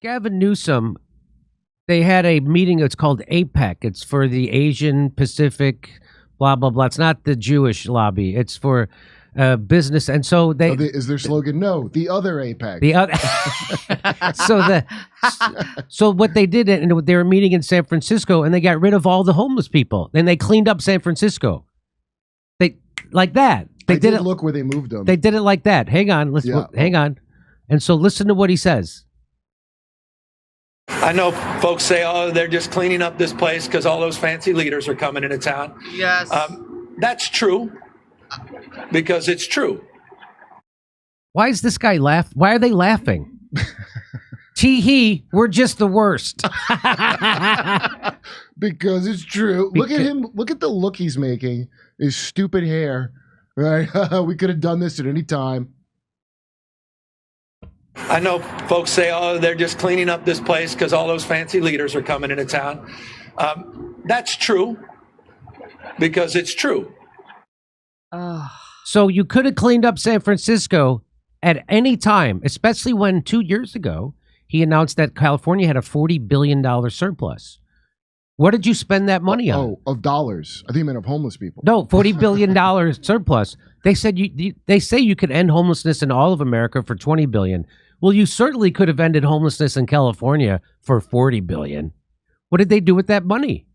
Gavin Newsom, they had a meeting. It's called APEC. It's for the Asian Pacific, blah, blah, blah. It's not the Jewish lobby. It's for business. And so they... is their slogan? No, the other APEC. The other... so what they did, and they were meeting in San Francisco, and they got rid of all the homeless people. And they cleaned up San Francisco. Like that. They did look where they moved them. They did it like that. Hang on. Hang on. And so listen to what he says. I know folks say, oh, they're just cleaning up this place because all those fancy leaders are coming into town. Yes. That's true because it's true. Why is this guy laugh? Why are they laughing? Tee-hee, we're just the worst. Because it's true. Look at him. Look at the look he's making. His stupid hair. Right? We could have done this at any time. I know folks say, oh, they're just cleaning up this place because all those fancy leaders are coming into town. That's true because it's true. So you could have cleaned up San Francisco at any time, especially when 2 years ago he announced that California had a $40 billion surplus. What did you spend that money on? Oh, of dollars. I think you meant of homeless people. No, $40 billion surplus. They said they say you could end homelessness in all of America for $20 billion. Well, you certainly could have ended homelessness in California for $40 billion. What did they do with that money?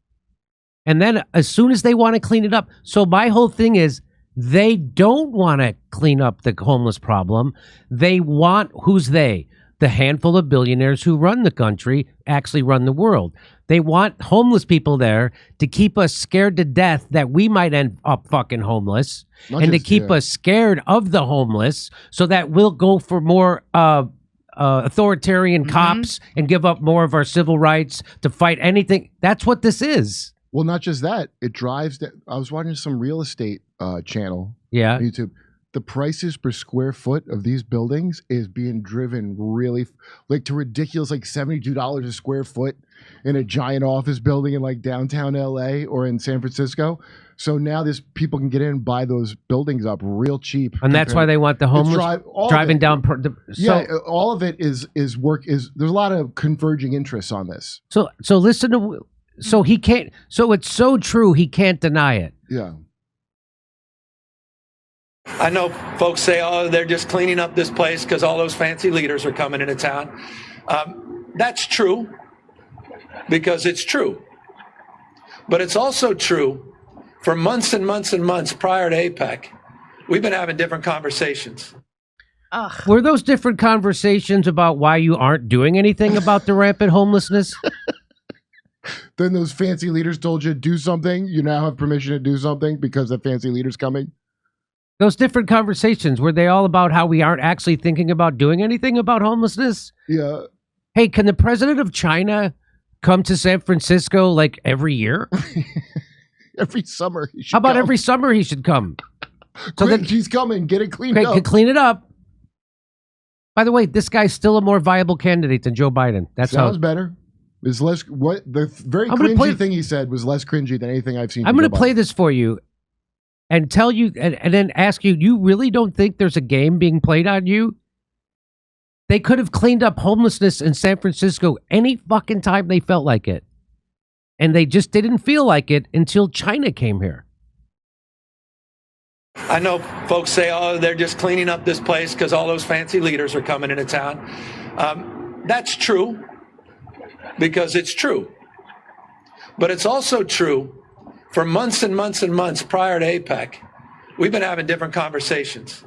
And then as soon as they want to clean it up. So my whole thing is they don't want to clean up the homeless problem. They want, who's they? The handful of billionaires who run the country actually run the world. They want homeless people there to keep us scared to death that we might end up fucking homeless, and to keep us scared of the homeless so that we'll go for more authoritarian cops and give up more of our civil rights to fight anything. That's what this is. Well, not just that. It drives that. I was watching some real estate channel on YouTube. The prices per square foot of these buildings is being driven really like to ridiculous, like $72 a square foot in a giant office building in like downtown LA or in San Francisco. So now people can get in and buy those buildings up real cheap. And that's why they want the homeless driving down. All of it is there's a lot of converging interests on this. So listen to, so he can't, so it's so true he can't deny it. Yeah. I know folks say, oh, they're just cleaning up this place because all those fancy leaders are coming into town. That's true because it's true. But it's also true for months and months and months prior to APEC, we've been having different conversations. Were those different conversations about why you aren't doing anything about the rampant homelessness? Then those fancy leaders told you to do something. You now have permission to do something because the fancy leader's coming. Those different conversations, were they all about how we aren't actually thinking about doing anything about homelessness? Yeah. Hey, can the president of China come to San Francisco like every year? Every summer. How about every summer he should come? So then he's coming. Get it cleaned up. Clean it up. By the way, this guy's still a more viable candidate than Joe Biden. That sounds better. Is less the very cringy thing he said was less cringy than anything I've seen. I'm going to play this for you. And tell you, and then ask you, you really don't think there's a game being played on you? They could have cleaned up homelessness in San Francisco any fucking time they felt like it. And they just didn't feel like it until China came here. I know folks say, oh, they're just cleaning up this place because all those fancy leaders are coming into town. That's true because it's true. But it's also true for months and months and months prior to APEC, we've been having different conversations.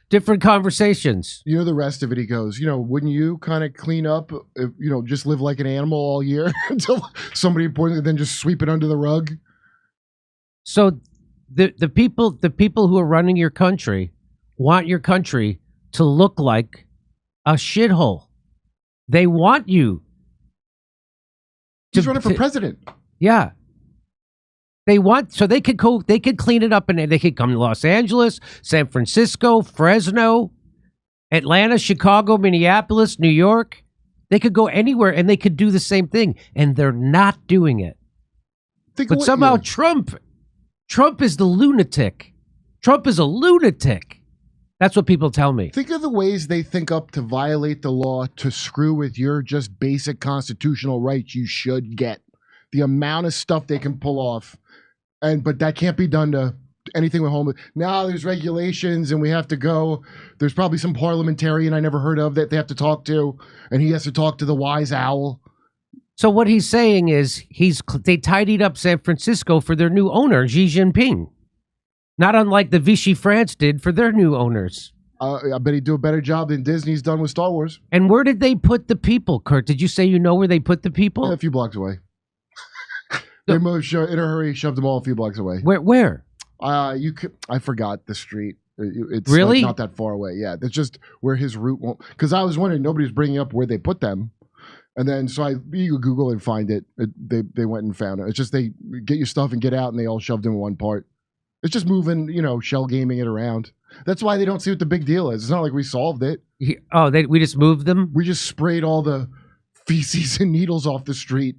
Different conversations. You know, the rest of it, he goes, wouldn't you kind of clean up, just live like an animal all year until somebody important, and then just sweep it under the rug? So the people who are running your country want your country to look like a shithole. They want you. He's running for president. Yeah. They want, so they could clean it up, and they could come to Los Angeles, San Francisco, Fresno, Atlanta, Chicago, Minneapolis, New York. They could go anywhere and they could do the same thing, and they're not doing it. But somehow Trump is the lunatic. Trump is a lunatic. That's what people tell me. Think of the ways they think up to violate the law to screw with your just basic constitutional rights you should get. The amount of stuff they can pull off. But that can't be done to anything with homeless. Now there's regulations and we have to go. There's probably some parliamentarian I never heard of that they have to talk to, and he has to talk to the wise owl. So what he's saying is they tidied up San Francisco for their new owner, Xi Jinping. Not unlike the Vichy France did for their new owners. I bet he'd do a better job than Disney's done with Star Wars. And where did they put the people, Kurt? Did you say you know where they put the people? Yeah, a few blocks away. They moved in a hurry, shoved them all a few blocks away. Where? I forgot the street. It's really not that far away. Yeah, that's just where his route won't. Because I was wondering, nobody's bringing up where they put them, and then you Google and find it. They went and found it. It's just they get your stuff and get out, and they all shoved in one part. It's just moving, shell gaming it around. That's why they don't see what the big deal is. It's not like we solved it. We just moved them. We just sprayed all the feces and needles off the street.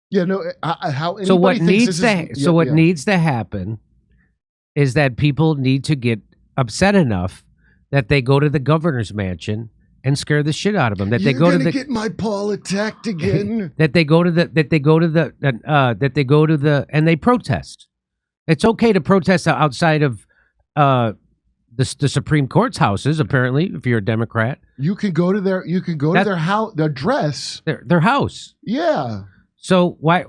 Yeah, no. So what needs to happen is that people need to get upset enough that they go to the governor's mansion and scare the shit out of them. That they go to the get my Paul attacked again. That they go to the and they protest. It's okay to protest outside of the Supreme Court's houses. Apparently, if you're a Democrat, you can go to their house, their address, their house. Yeah. So why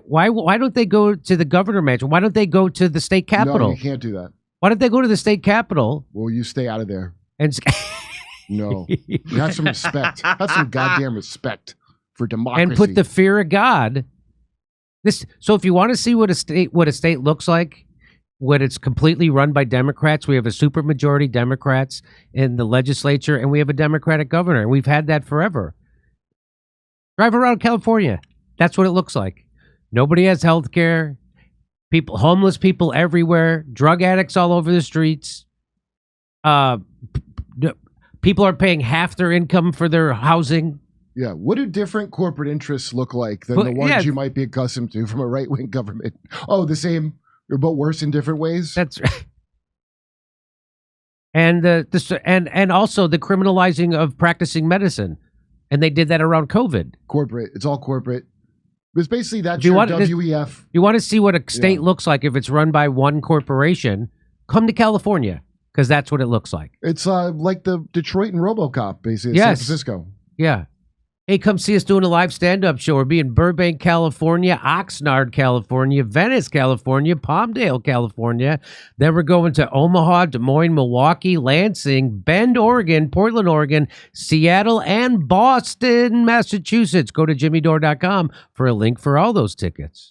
don't they go to the governor mansion? Why don't they go to the state capitol? No, you can't do that. Why don't they go to the state capitol? Well, you stay out of there. And no, have some respect. Have some goddamn respect for democracy. And put the fear of God. So if you want to see what a state looks like when it's completely run by Democrats, we have a supermajority Democrats in the legislature, and we have a Democratic governor, and we've had that forever. Drive around California. That's what it looks like. Nobody has health care. Homeless people everywhere. Drug addicts all over the streets. People are paying half their income for their housing. Yeah. What do different corporate interests look like than the ones you might be accustomed to from a right-wing government? Oh, the same, but worse in different ways? That's right. And and also the criminalizing of practicing medicine. And they did that around COVID. Corporate. It's all corporate. It's basically that's your WEF. You want to see what a state looks like if it's run by one corporation? Come to California, because that's what it looks like. It's like the Detroit and RoboCop, basically. San Francisco. Yeah. Hey, come see us doing a live stand-up show. We'll be in Burbank, California, Oxnard, California, Venice, California, Palmdale, California. Then we're going to Omaha, Des Moines, Milwaukee, Lansing, Bend, Oregon, Portland, Oregon, Seattle, and Boston, Massachusetts. Go to jimmydore.com for a link for all those tickets.